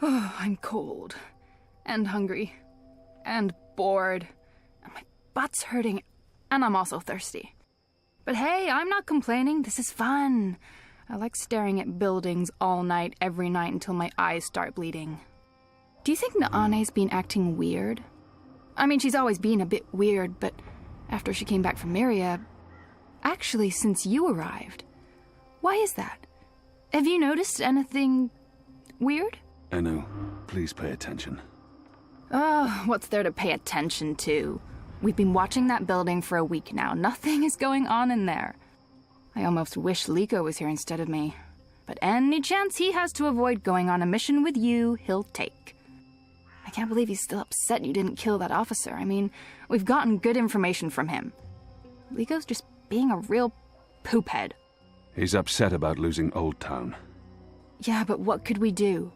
Oh, I'm cold. And hungry. And bored. And my butt's hurting. And I'm also thirsty. But hey, I'm not complaining. This is fun. I like staring at buildings all night, every night, until my eyes start bleeding. Do you think Naane's been acting weird? I mean, she's always been a bit weird, but after she came back from Myria... Actually, since you arrived. Why is that? Have you noticed anything... weird? Enu, please pay attention. Oh, what's there to pay attention to? We've been watching that building for a week now. Nothing is going on in there. I almost wish Liko was here instead of me. But any chance he has to avoid going on a mission with you, he'll take. I can't believe he's still upset you didn't kill that officer. I mean, we've gotten good information from him. Liko's just being a real poophead. He's upset about losing Old Town. Yeah, but what could we do?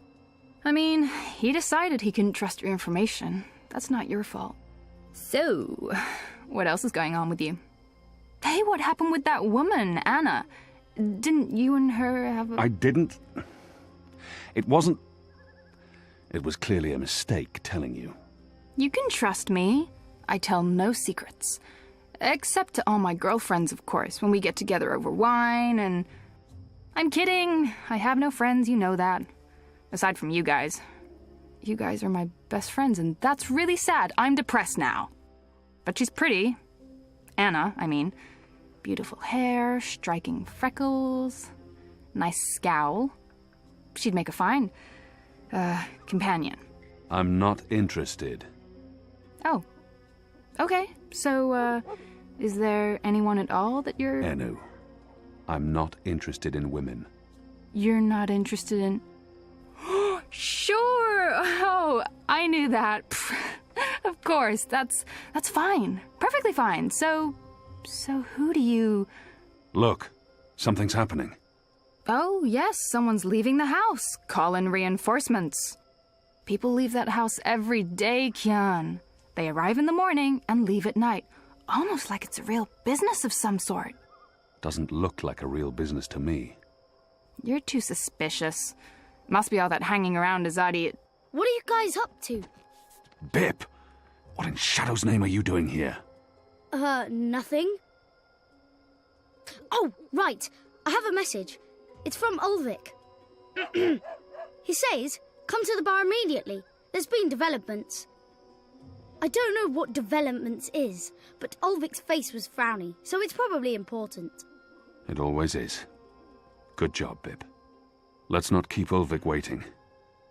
I mean, he decided he couldn't trust your information. That's not your fault. So, what else is going on with you? Hey, what happened with that woman, Anna? Didn't you and her have a... I didn't... It wasn't... It was clearly a mistake telling you. You can trust me. I tell no secrets. Except to all my girlfriends, of course, when we get together over wine and... I'm kidding. I have no friends, you know that. Aside from you guys. You guys are my best friends, and that's really sad. I'm depressed now. But she's pretty. Anna, I mean. Beautiful hair, striking freckles, nice scowl. She'd make a fine, companion. I'm not interested. Oh. Okay, so, is there anyone at all that you're... Enu, I'm not interested in women. You're not interested in... Sure! Oh, I knew that. Of course, that's fine. Perfectly fine. So who do you... Look, something's happening. Oh, yes, someone's leaving the house. Call in reinforcements. People leave that house every day, Kian. They arrive in the morning and leave at night. Almost like it's a real business of some sort. Doesn't look like a real business to me. You're too suspicious. Must be all that hanging around Azadi. What are you guys up to? Bip! What in Shadow's name are you doing here? Nothing. Oh, right. I have a message. It's from Ulvik. He says, come to the bar immediately. There's been developments. I don't know what developments is, but Ulvik's face was frowny, so it's probably important. It always is. Good job, Bip. Let's not keep Ulvik waiting.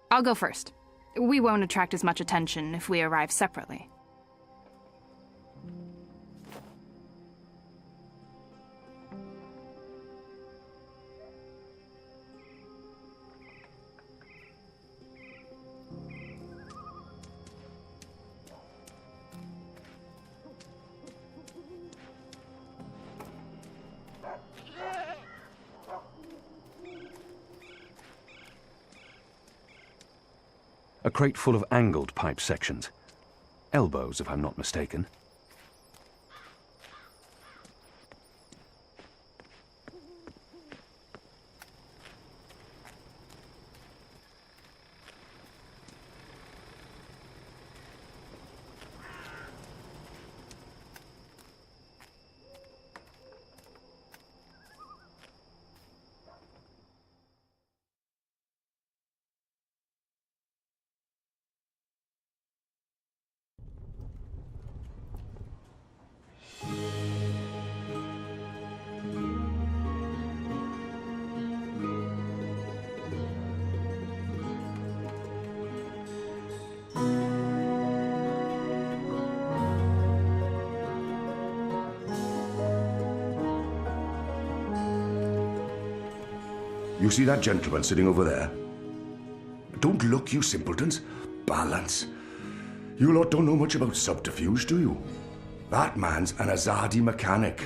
I'll go first. We won't attract as much attention if we arrive separately. A crate full of angled pipe sections. Elbows, if I'm not mistaken. You see that gentleman sitting over there? Don't look, you simpletons. Balance. You lot don't know much about subterfuge, do you? That man's an Azadi mechanic.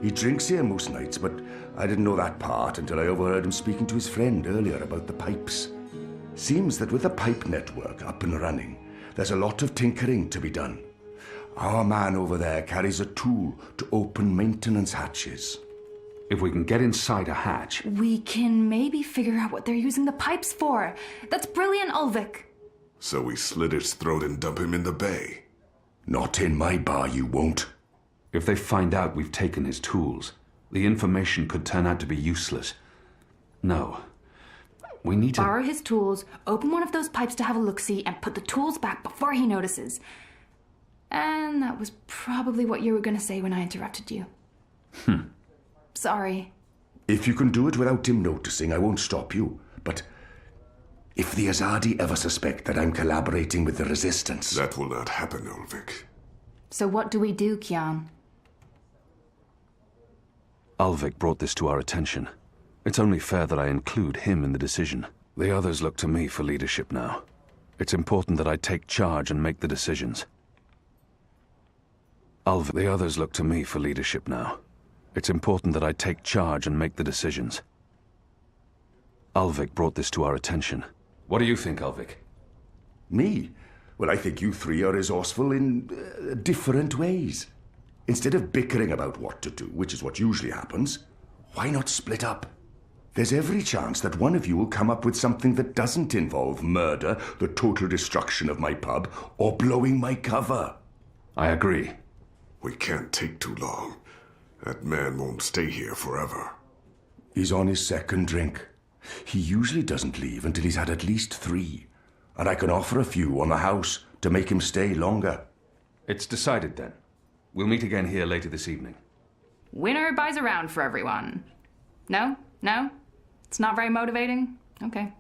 He drinks here most nights, but I didn't know that part until I overheard him speaking to his friend earlier about the pipes. Seems that with the pipe network up and running, there's a lot of tinkering to be done. Our man over there carries a tool to open maintenance hatches. If we can get inside a hatch... We can maybe figure out what they're using the pipes for. That's brilliant, Ulvik. So we slit his throat and dump him in the bay. Not in my bar, you won't. If they find out we've taken his tools, the information could turn out to be useless. No. We need to... Borrow his tools, open one of those pipes to have a look-see, and put the tools back before he notices. And that was probably what you were going to say when I interrupted you. Sorry. If you can do it without him noticing, I won't stop you. But if the Azadi ever suspect that I'm collaborating with the Resistance... That will not happen, Ulvik. So what do we do, Kian? Ulvik brought this to our attention. It's only fair that I include him in the decision. The others look to me for leadership now. It's important that I take charge and make the decisions. The others look to me for leadership now. It's important that I take charge and make the decisions. Ulvik brought this to our attention. What do you think, Ulvik? Me? Well, I think you three are resourceful in different ways. Instead of bickering about what to do, which is what usually happens, why not split up? There's every chance that one of you will come up with something that doesn't involve murder, the total destruction of my pub, or blowing my cover. I agree. We can't take too long. That man won't stay here forever. He's on his second drink. He usually doesn't leave until he's had at least 3. And I can offer a few on the house to make him stay longer. It's decided then. We'll meet again here later this evening. Winner buys a round for everyone. No? No? It's not very motivating? Okay.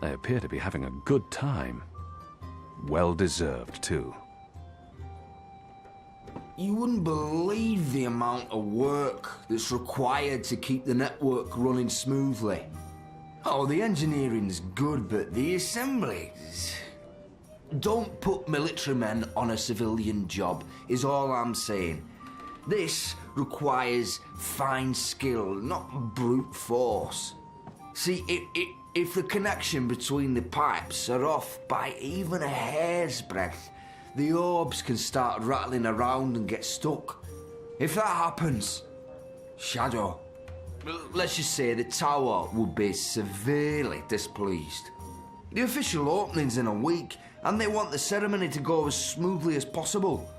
They appear to be having a good time. Well deserved, too. You wouldn't believe the amount of work that's required to keep the network running smoothly. Oh, the engineering's good, but the assemblies... Don't put military men on a civilian job, is all I'm saying. This requires fine skill, not brute force. See, if the connection between the pipes are off by even a hair's breadth, the orbs can start rattling around and get stuck. If that happens, Shadow, let's just say the tower would be severely displeased. The official opening's in a week, and they want the ceremony to go as smoothly as possible.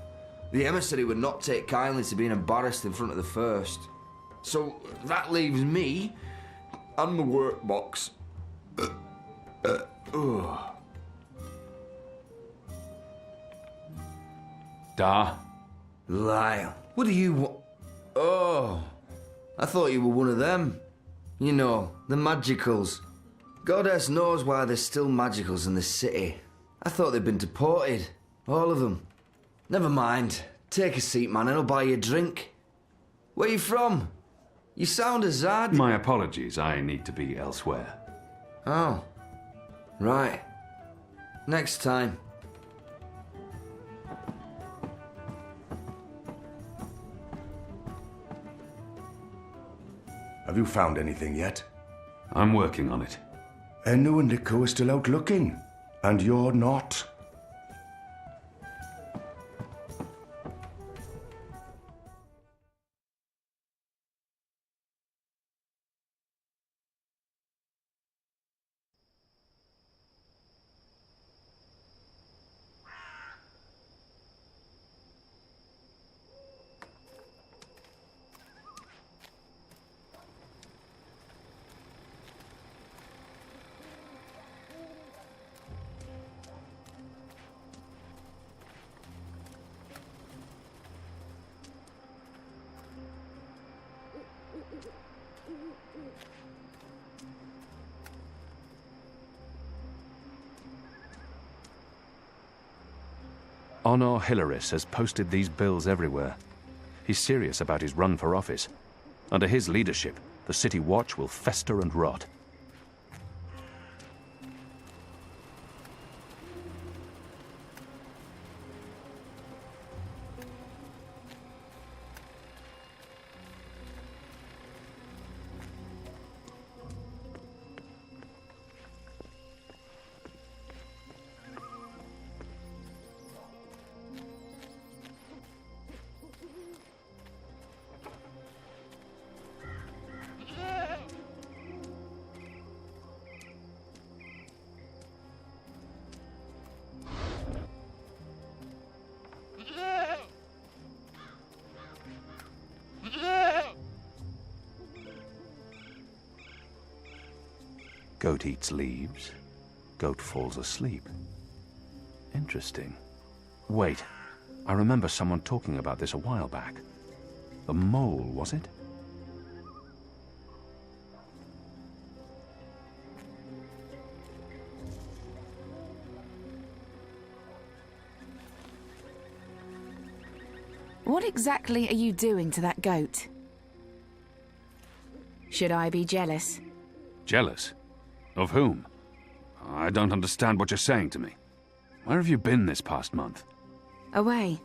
The emissary would not take kindly to being embarrassed in front of the first. So that leaves me and the workbox. Da? Lyle, what do you want? Oh, I thought you were one of them. You know, the magicals. Goddess knows why there's still magicals in the city. I thought they'd been deported. All of them. Never mind. Take a seat, man, and I'll buy you a drink. Where you from? You sound Azad. My apologies, I need to be elsewhere. Oh. Right. Next time. Have you found anything yet? I'm working on it. Enu and Nico are still out looking, and you're not. Honor Hilaris has posted these bills everywhere. He's serious about his run for office. Under his leadership, the City Watch will fester and rot. Goat eats leaves. Goat falls asleep. Interesting. Wait, I remember someone talking about this a while back. The mole, was it? What exactly are you doing to that goat? Should I be jealous? Jealous? Of whom? I don't understand what you're saying to me. Where have you been this past month? Away.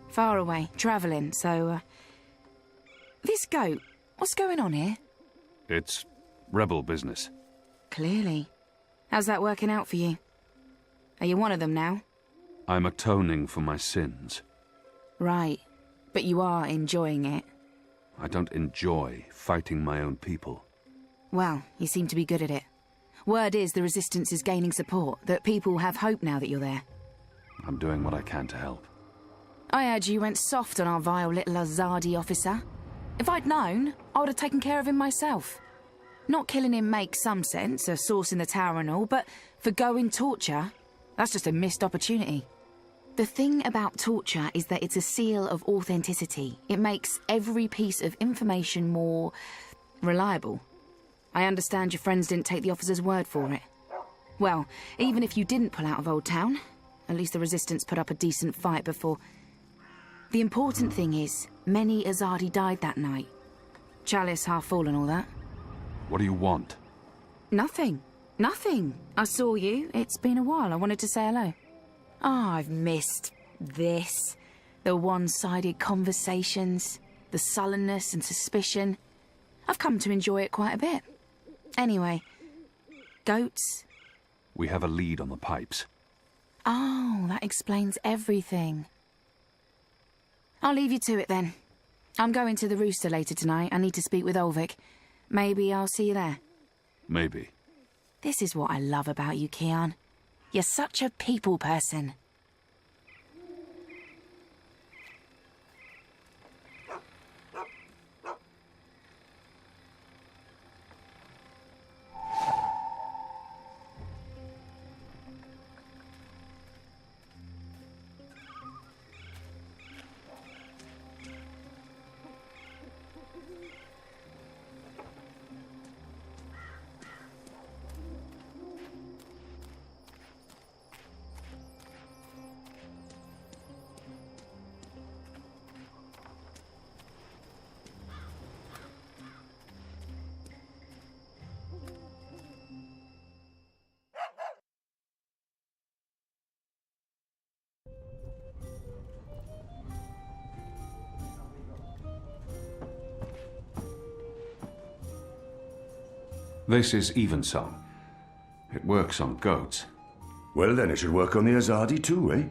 Far away. Travelling, so, This goat, what's going on here? It's rebel business. Clearly. How's that working out for you? Are you one of them now? I'm atoning for my sins. Right. But you are enjoying it. I don't enjoy fighting my own people. Well, you seem to be good at it. Word is the Resistance is gaining support, that people have hope now that you're there. I'm doing what I can to help. I heard you went soft on our vile little Azadi officer. If I'd known, I would have taken care of him myself. Not killing him makes some sense, a source in the tower and all, but for going torture, that's just a missed opportunity. The thing about torture is that it's a seal of authenticity. It makes every piece of information more reliable. I understand your friends didn't take the officer's word for it. Well, even if you didn't pull out of Old Town, at least the Resistance put up a decent fight before. The important thing is, many Azadi died that night. Chalice half full and all that. What do you want? Nothing. Nothing. I saw you. It's been a while. I wanted to say hello. Ah, I've missed this. The one-sided conversations, the sullenness and suspicion. I've come to enjoy it quite a bit. Anyway, goats? We have a lead on the pipes. Oh, that explains everything. I'll leave you to it then. I'm going to the Rooster later tonight. I need to speak with Ulvik. Maybe I'll see you there. Maybe. This is what I love about you, Kian. You're such a people person. This is Evensong. It works on goats. Well, then it should work on the Azadi too, eh?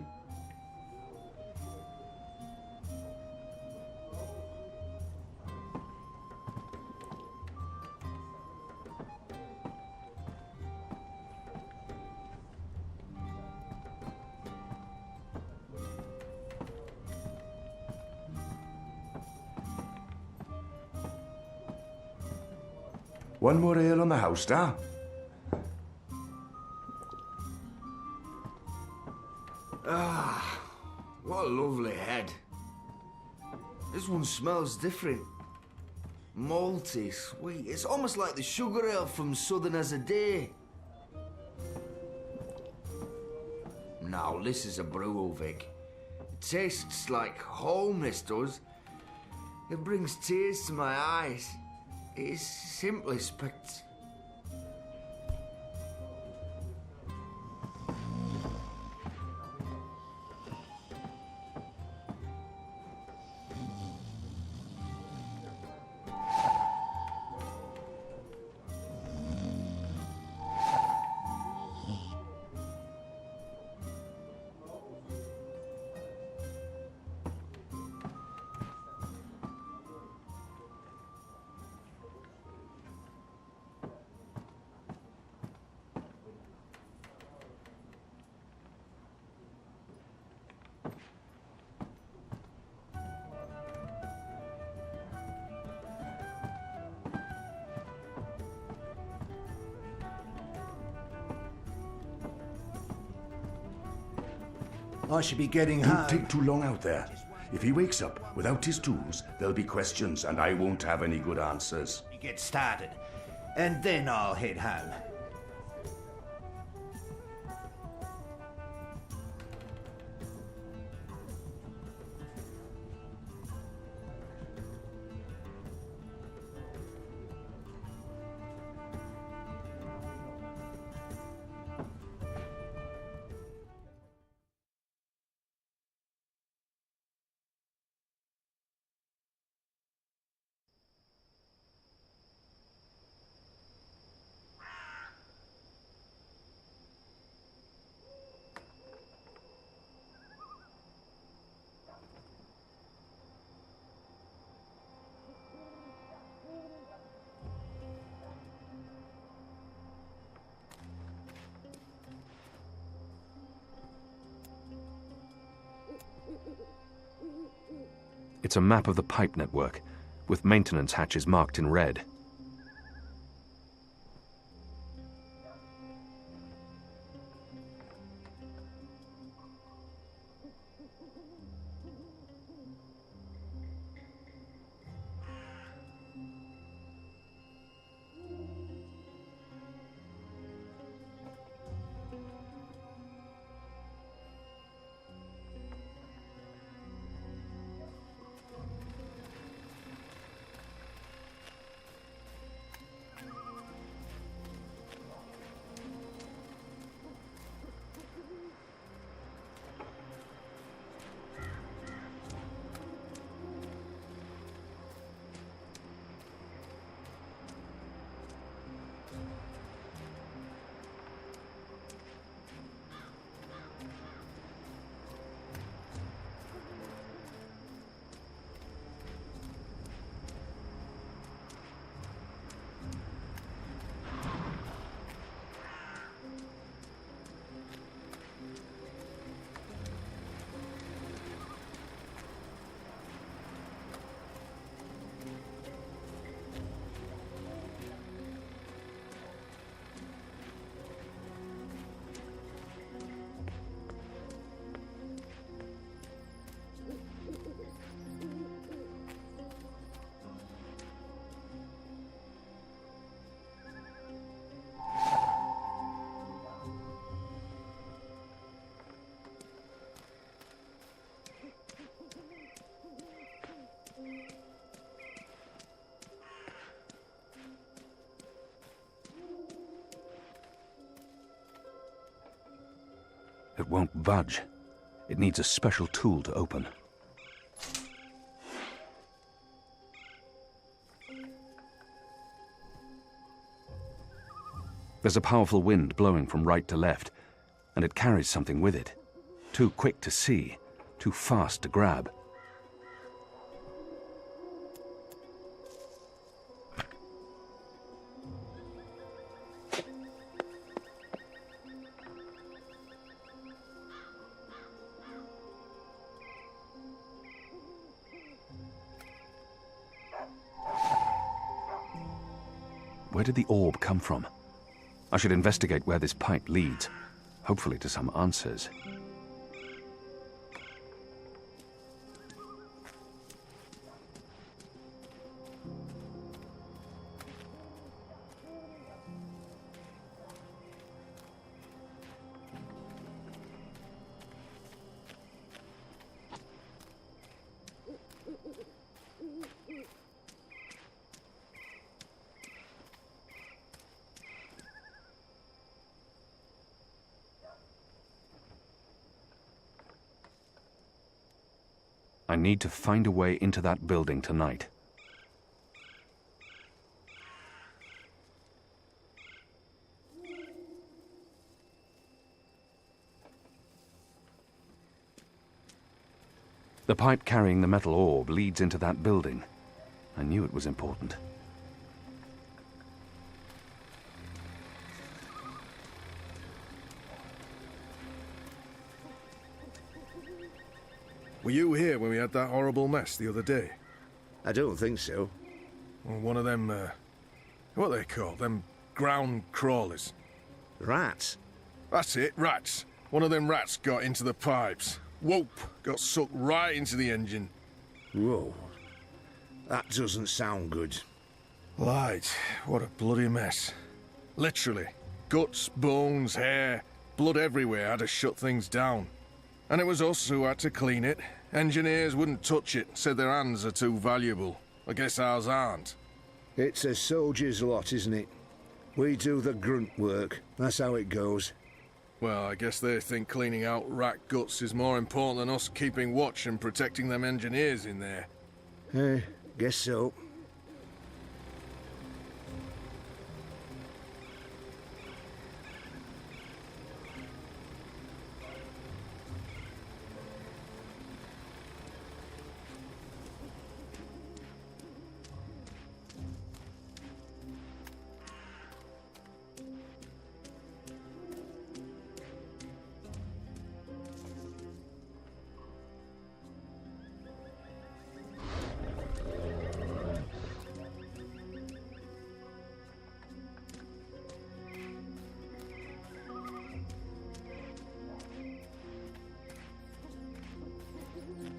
One more ale on the house, Star. Ah, what a lovely head. This one smells different. Malty, sweet. It's almost like the sugar ale from Southern as a Day. Now, this is a brew, Vic. It tastes like home, this does. It brings tears to my eyes. It is simply spect... I should be getting Don't home. take too long out there. If he wakes up without his tools, there'll be questions, and I won't have any good answers. Get started, and then I'll head home. It's a map of the pipe network, with maintenance hatches marked in red. It won't budge. It needs a special tool to open. There's a powerful wind blowing from right to left, and it carries something with it. Too quick to see, too fast to grab. Where did the orb come from? I should investigate where this pipe leads, hopefully to some answers. I need to find a way into that building tonight. The pipe carrying the metal orb leads into that building. I knew it was important. Were you here when we had that horrible mess the other day? I don't think so. Well, one of them, what are they called? Them ground crawlers. Rats? That's it, rats. One of them rats got into the pipes. Whoop! Got sucked right into the engine. Whoa. That doesn't sound good. Light, what a bloody mess. Literally. Guts, bones, hair, blood everywhere had to shut things down. And it was us who had to clean it. Engineers wouldn't touch it, said their hands are too valuable. I guess ours aren't. It's a soldier's lot, isn't it? We do the grunt work. That's how it goes. Well, I guess they think cleaning out rat guts is more important than us keeping watch and protecting them engineers in there. Guess so.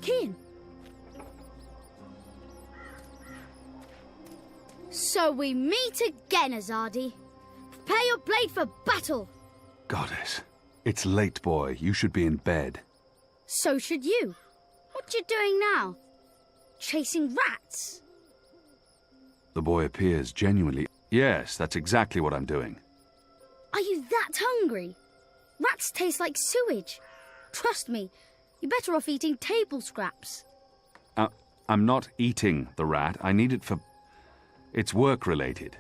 Kian! So we meet again, Azadi. Prepare your blade for battle! Goddess. It's late, boy. You should be in bed. So should you. What you doing now? Chasing rats? The boy appears genuinely... Yes, that's exactly what I'm doing. Are you that hungry? Rats taste like sewage. Trust me, you're better off eating table scraps. I'm not eating the rat. I need it for... It's work-related.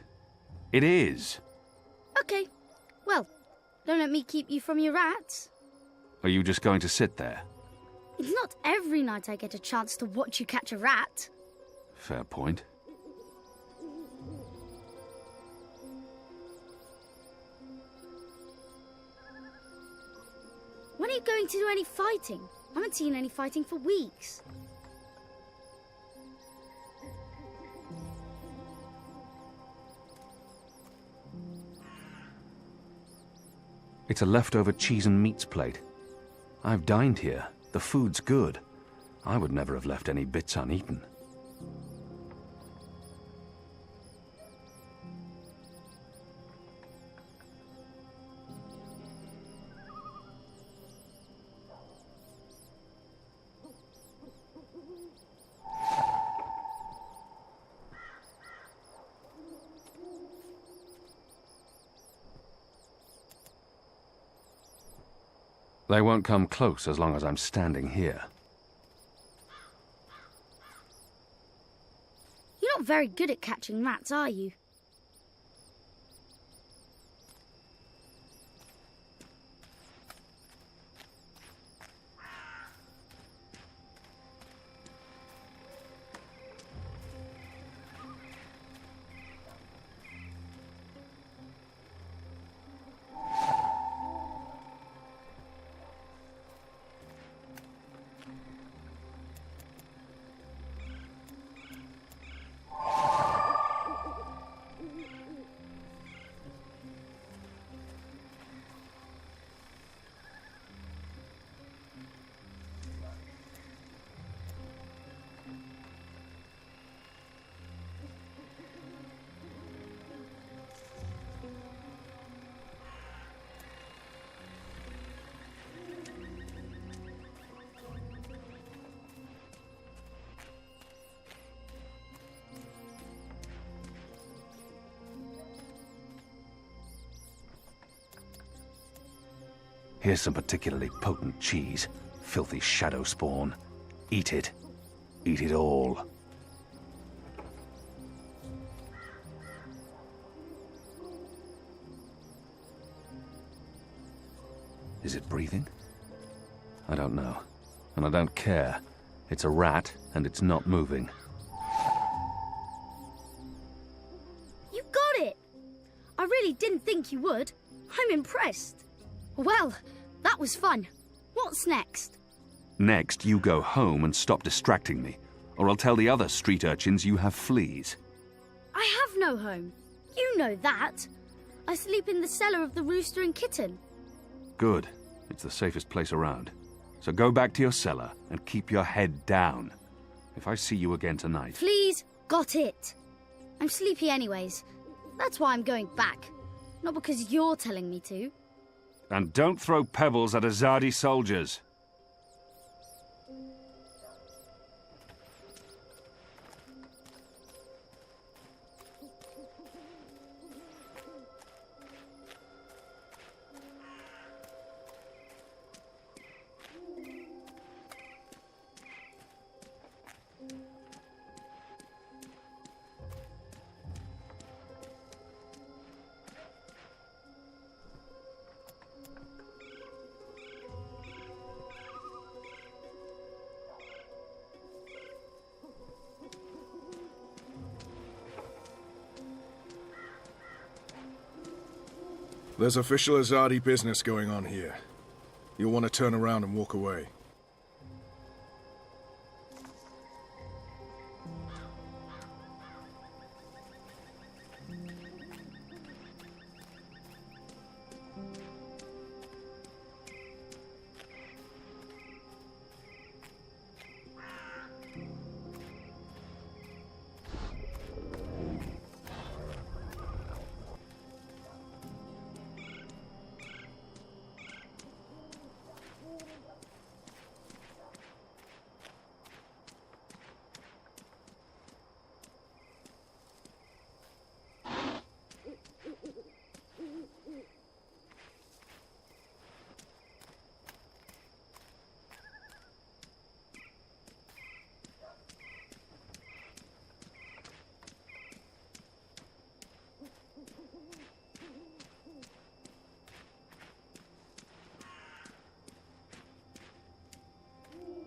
It is. Okay. Well, don't let me keep you from your rats. Are you just going to sit there? It's not every night I get a chance to watch you catch a rat. Fair point. When are you going to do any fighting? I haven't seen any fighting for weeks. It's a leftover cheese and meats plate. I've dined here. The food's good. I would never have left any bits uneaten. They won't come close as long as I'm standing here. You're not very good at catching rats, are you? Here's some particularly potent cheese. Filthy shadow spawn. Eat it. Eat it all. Is it breathing? I don't know. And I don't care. It's a rat, and it's not moving. You got it! I really didn't think you would. I'm impressed. Well, that was fun. What's next? Next, you go home and stop distracting me, or I'll tell the other street urchins you have fleas. I have no home. You know that. I sleep in the cellar of the Rooster and Kitten. Good. It's the safest place around. So go back to your cellar and keep your head down. If I see you again tonight... Please, got it. I'm sleepy anyways. That's why I'm going back. Not because you're telling me to. And don't throw pebbles at Azadi soldiers. There's official Azadi business going on here. You'll want to turn around and walk away.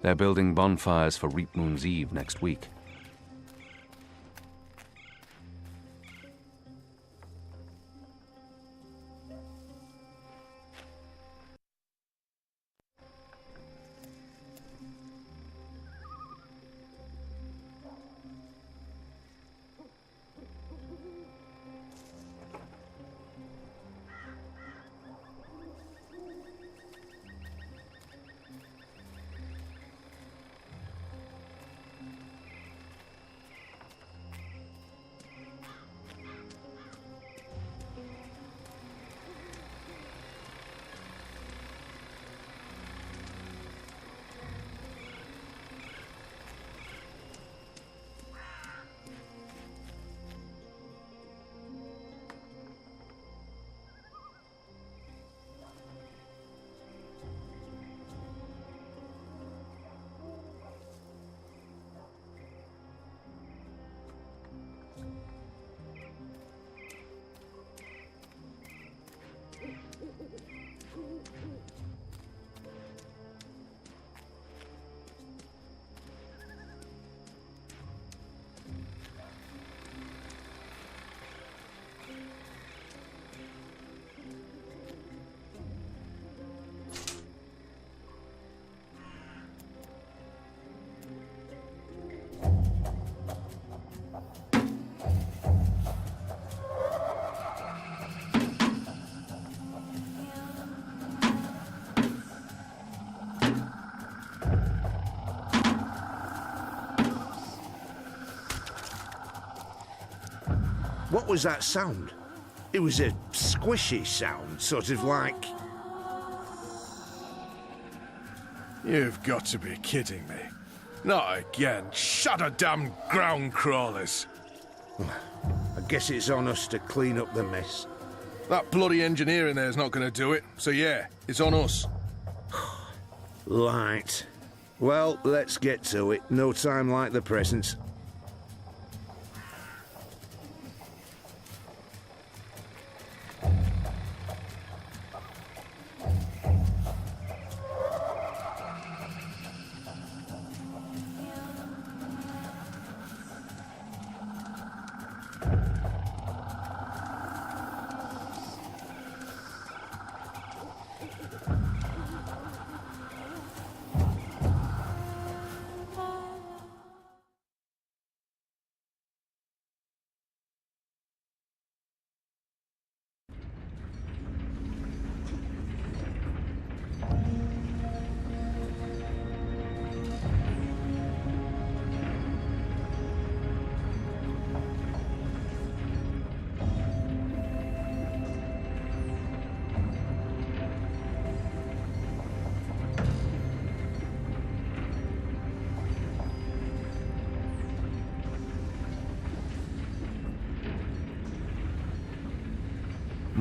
They're building bonfires for Reap Moon's Eve next week. What was that sound? It was a squishy sound, sort of like... You've got to be kidding me. Not again. Shut a damn ground crawlers. I guess it's on us to clean up the mess. That bloody engineer in there's not going to do it. So yeah, it's on us. Right. Well, let's get to it. No time like the present.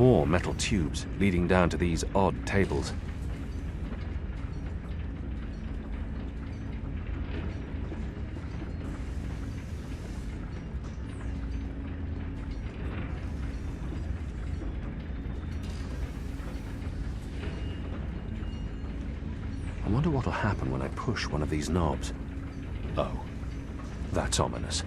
More metal tubes leading down to these odd tables. I wonder what'll happen when I push one of these knobs. Oh, that's ominous.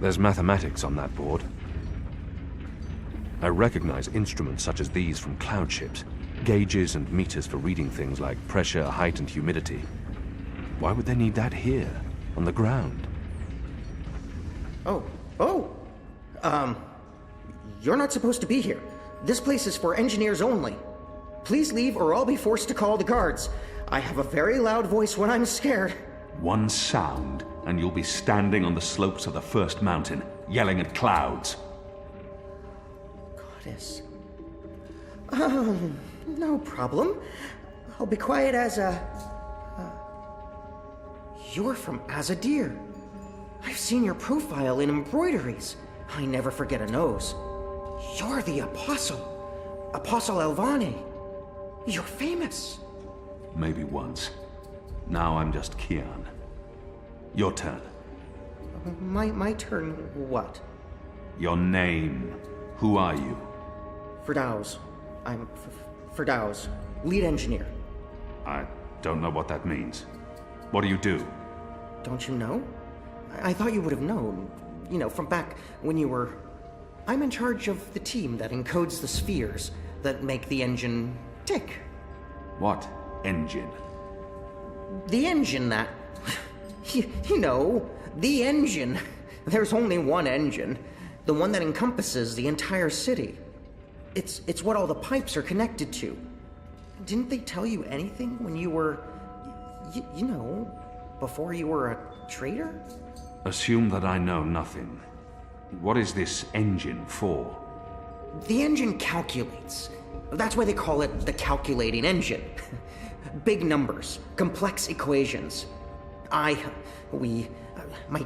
There's mathematics on that board. I recognize instruments such as these from cloud ships. Gauges and meters for reading things like pressure, height, and humidity. Why would they need that here, on the ground? You're not supposed to be here. This place is for engineers only. Please leave or I'll be forced to call the guards. I have a very loud voice when I'm scared. One sound, and you'll be standing on the slopes of the first mountain, yelling at clouds. Goddess. No problem. I'll be quiet as a... You're from Azadir. I've seen your profile in embroideries. I never forget a nose. You're the Apostle. Apostle Elvane. You're famous. Maybe once. Now I'm just Kian. Your turn. My turn what? Your name. Who are you? Firdaus. I'm Firdaus, lead engineer. I don't know what that means. What do you do? Don't you know? I thought you would have known. You know, from back when you were... I'm in charge of the team that encodes the spheres that make the engine tick. What engine? The engine that... you know, the engine. There's only one engine. The one that encompasses the entire city. It's what all the pipes are connected to. Didn't they tell you anything when you were... you know, before you were a traitor? Assume that I know nothing. What is this engine for? The engine calculates. That's why they call it the calculating engine. Big numbers, complex equations. My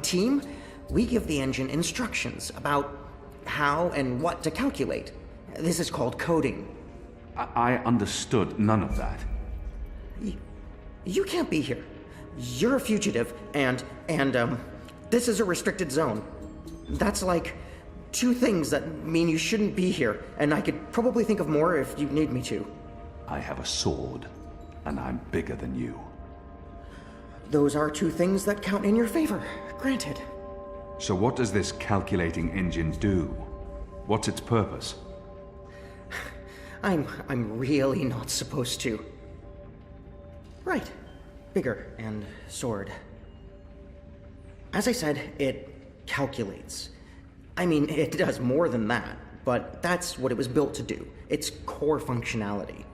team, we give the engine instructions about how and what to calculate. This is called coding. I understood none of that. You can't be here. You're a fugitive, and this is a restricted zone. That's like 2 things that mean you shouldn't be here, and I could probably think of more if you need me to. I have a sword, and I'm bigger than you. Those are 2 things that count in your favor, granted. So what does this calculating engine do? What's its purpose? I'm really not supposed to. Right. Bigger and sword. As I said, it calculates. I mean, it does more than that, but that's what it was built to do. Its core functionality.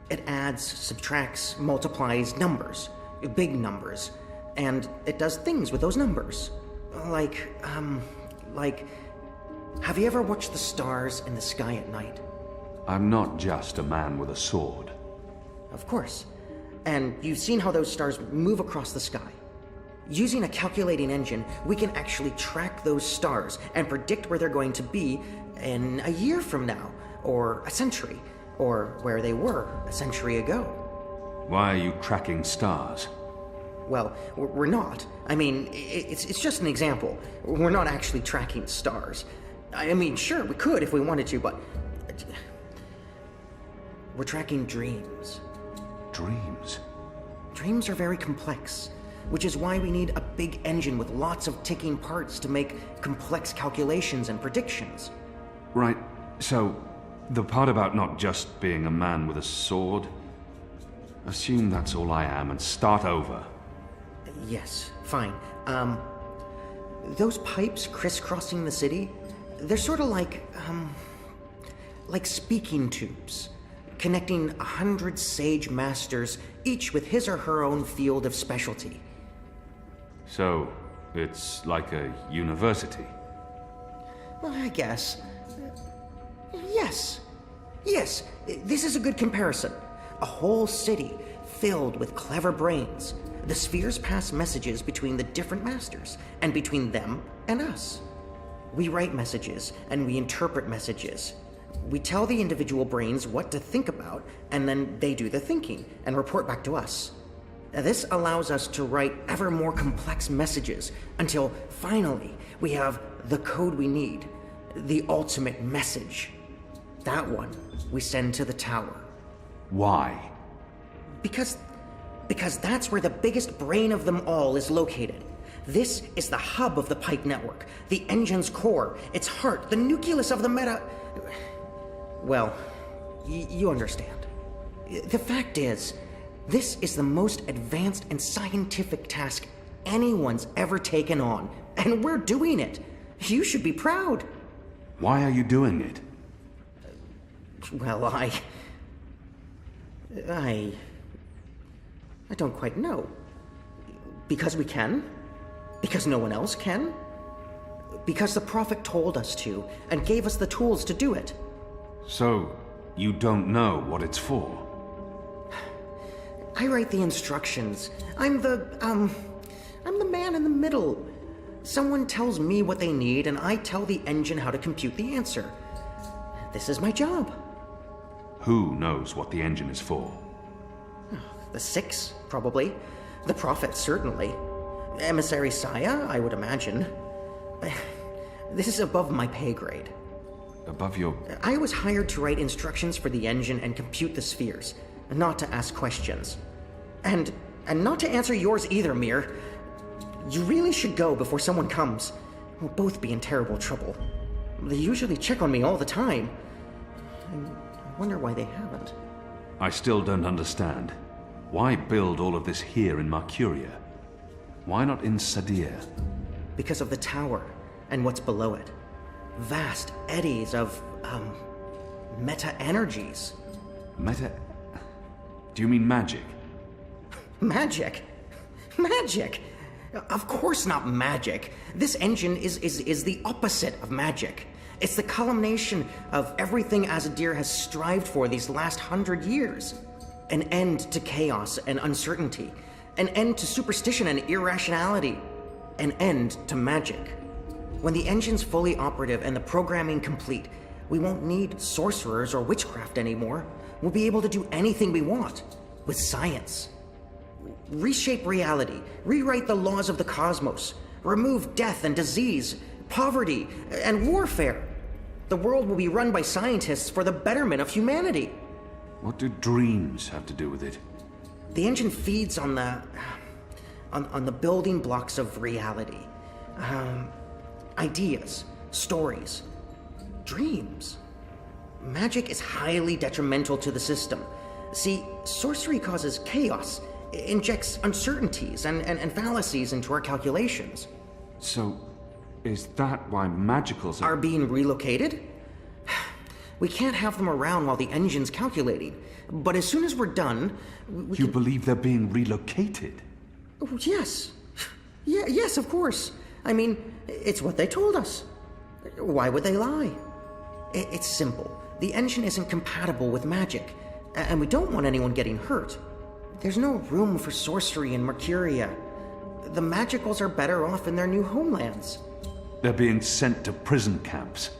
It adds, subtracts, multiplies numbers. Big numbers. And it does things with those numbers. Like, have you ever watched the stars in the sky at night? I'm not just a man with a sword. Of course. And you've seen how those stars move across the sky. Using a calculating engine, we can actually track those stars and predict where they're going to be in a year from now, or a century, or where they were a century ago. Why are you tracking stars? Well, we're not. I mean, it's just an example. We're not actually tracking stars. I mean, sure, we could if we wanted to, but... We're tracking dreams. Dreams? Dreams are very complex, which is why we need a big engine with lots of ticking parts to make complex calculations and predictions. Right, so the part about not just being a man with a sword, assume that's all I am and start over. Yes, fine. Those pipes crisscrossing the city, they're sort of like speaking tubes, connecting 100 sage masters, each with his or her own field of specialty. So, it's like a university? Well, I guess. Yes. Yes, this is a good comparison. A whole city filled with clever brains. The spheres pass messages between the different masters, and between them and us. We write messages, and we interpret messages. We tell the individual brains what to think about, and then they do the thinking, and report back to us. This allows us to write ever more complex messages, until finally we have the code we need, the ultimate message. That one we send to the tower. Why? Because that's where the biggest brain of them all is located. This is the hub of the Pike network, the engine's core, its heart, the nucleus of the meta... Well, you understand. The fact is, this is the most advanced and scientific task anyone's ever taken on, and we're doing it. You should be proud. Why are you doing it? Well, I don't quite know. Because we can? Because no one else can? Because the Prophet told us to, and gave us the tools to do it. So, you don't know what it's for? I write the instructions. I'm the man in the middle. Someone tells me what they need, and I tell the engine how to compute the answer. This is my job. Who knows what the engine is for? The Six, probably. The Prophet, certainly. Emissary Saya, I would imagine. This is above my pay grade. Above your... I was hired to write instructions for the engine and compute the spheres, not to ask questions. And not to answer yours either, Mir. You really should go before someone comes. We'll both be in terrible trouble. They usually check on me all the time. I wonder why they haven't. I still don't understand. Why build all of this here in Mercuria? Why not in Sadir? Because of the tower and what's below it. Vast eddies of, meta-energies. Meta... Do you mean magic? Magic? Magic? Of course not magic. This engine is the opposite of magic. It's the culmination of everything Azadir has strived for these last 100 years. An end to chaos and uncertainty. An end to superstition and irrationality. An end to magic. When the engine's fully operative and the programming complete, we won't need sorcerers or witchcraft anymore. We'll be able to do anything we want. With science. Reshape reality. Rewrite the laws of the cosmos. Remove death and disease, poverty, and warfare. The world will be run by scientists for the betterment of humanity. What do dreams have to do with it? The engine feeds on the building blocks of reality. Ideas, stories, dreams. Magic is highly detrimental to the system. See, sorcery causes chaos, injects uncertainties and fallacies into our calculations. So, is that why magicals are being relocated? We can't have them around while the engine's calculating. But as soon as we're done, You believe they're being relocated? Oh, yes. Yes, of course. I mean, it's what they told us. Why would they lie? It's simple. The engine isn't compatible with magic, and we don't want anyone getting hurt. There's no room for sorcery in Mercuria. The magicals are better off in their new homelands. They're being sent to prison camps.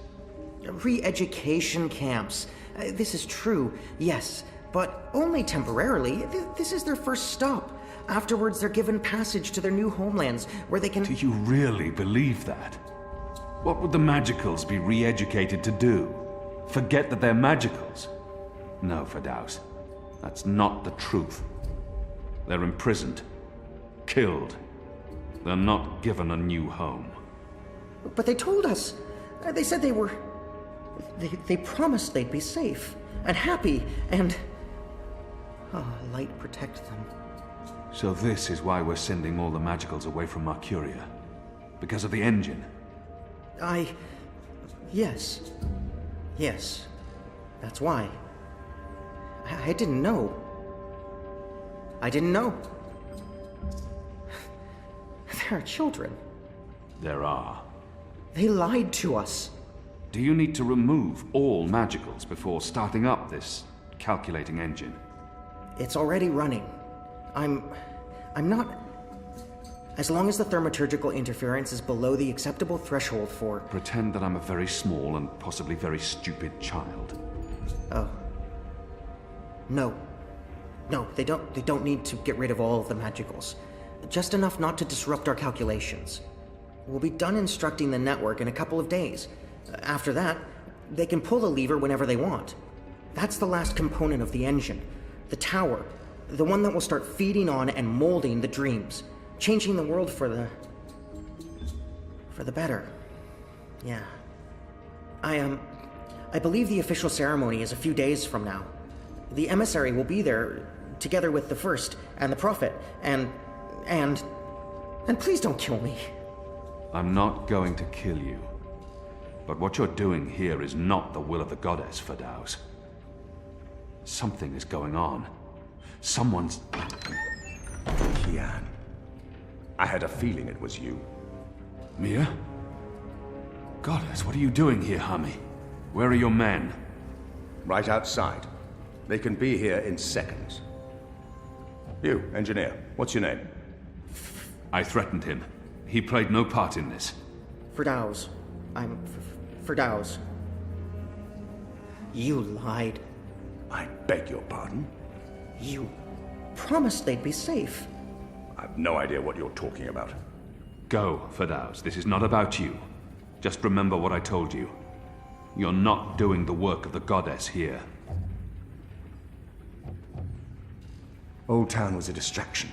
Re-education camps. This is true, yes, but only temporarily. This is their first stop. Afterwards, they're given passage to their new homelands, where they can... Do you really believe that? What would the magicals be re-educated to do? Forget that they're magicals? No, Firdaus. That's not the truth. They're imprisoned. Killed. They're not given a new home. But they told us. They said they were... They promised they'd be safe and happy and... light protect them. So this is why we're sending all the magicals away from Mercuria? Because of the engine? Yes. Yes. That's why. I didn't know. I didn't know. There are children. There are. They lied to us. Do you need to remove all magicals before starting up this calculating engine? It's already running. I'm not... As long as the thaumaturgical interference is below the acceptable threshold for... Pretend that I'm a very small and possibly very stupid child. Oh. No. No, they don't need to get rid of all of the magicals. Just enough not to disrupt our calculations. We'll be done instructing the network in a couple of days. After that, they can pull the lever whenever they want. That's the last component of the engine. The tower. The one that will start feeding on and molding the dreams. Changing the world for the better. Yeah. I believe the official ceremony is a few days from now. The emissary will be there, together with the First and the Prophet, and please don't kill me. I'm not going to kill you. But what you're doing here is not the will of the goddess, Firdaus. Something is going on. Someone's... Kian. I had a feeling it was you. Mia? Goddess, what are you doing here, Hummy? Where are your men? Right outside. They can be here in seconds. You, engineer, what's your name? I threatened him. He played no part in this. Firdaus. I'm Firdaus. You lied. I beg your pardon? You promised they'd be safe. I've no idea what you're talking about. Go, Firdaus. This is not about you. Just remember what I told you. You're not doing the work of the goddess here. Old Town was a distraction.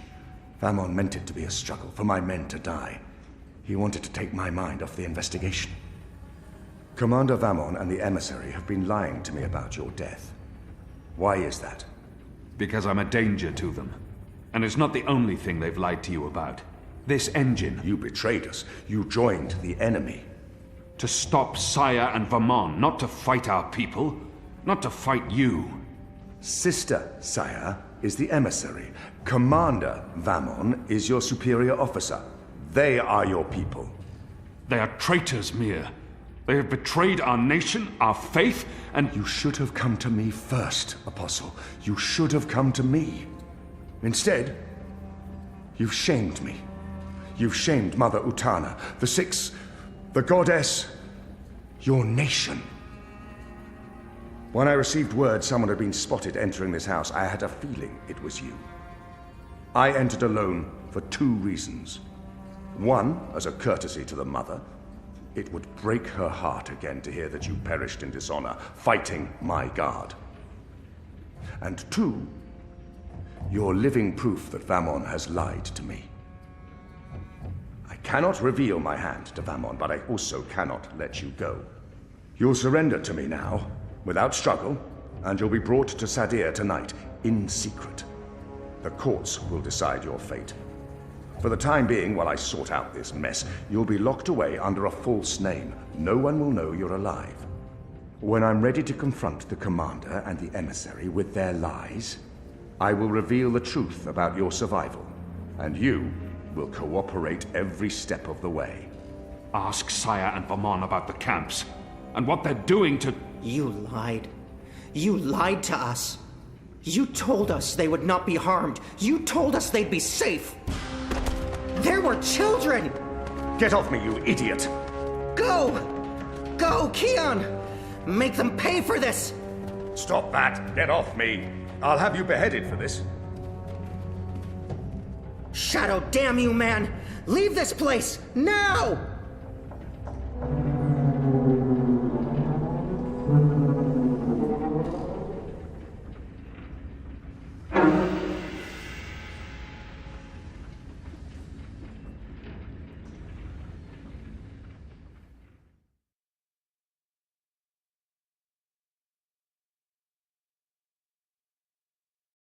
Vamon meant it to be a struggle, for my men to die. He wanted to take my mind off the investigation. Commander Vamon and the emissary have been lying to me about your death. Why is that? Because I'm a danger to them. And it's not the only thing they've lied to you about. This engine. You betrayed us. You joined the enemy. To stop Saya and Vamon, not to fight our people. Not to fight you. Sister Saya is the emissary. Commander Vamon is your superior officer. They are your people. They are traitors, Mir. They have betrayed our nation, our faith, and... You should have come to me first, Apostle. You should have come to me. Instead, you've shamed me. You've shamed Mother Utana, the Six, the Goddess, your nation. When I received word someone had been spotted entering this house, I had a feeling it was you. I entered alone for 2 reasons. One, as a courtesy to the Mother. It would break her heart again to hear that you perished in dishonor, fighting my guard. And 2, you're living proof that Vamon has lied to me. I cannot reveal my hand to Vamon, but I also cannot let you go. You'll surrender to me now, without struggle, and you'll be brought to Sadir tonight, in secret. The courts will decide your fate. For the time being, while I sort out this mess, you'll be locked away under a false name. No one will know you're alive. When I'm ready to confront the commander and the emissary with their lies, I will reveal the truth about your survival, and you will cooperate every step of the way. Ask Saya and Vamon about the camps, and what they're doing to... You lied. You lied to us. You told us they would not be harmed. You told us they'd be safe. There were children! Get off me, you idiot! Go! Go, Kian! Make them pay for this! Stop that! Get off me! I'll have you beheaded for this. Shadow, damn you, man! Leave this place! Now!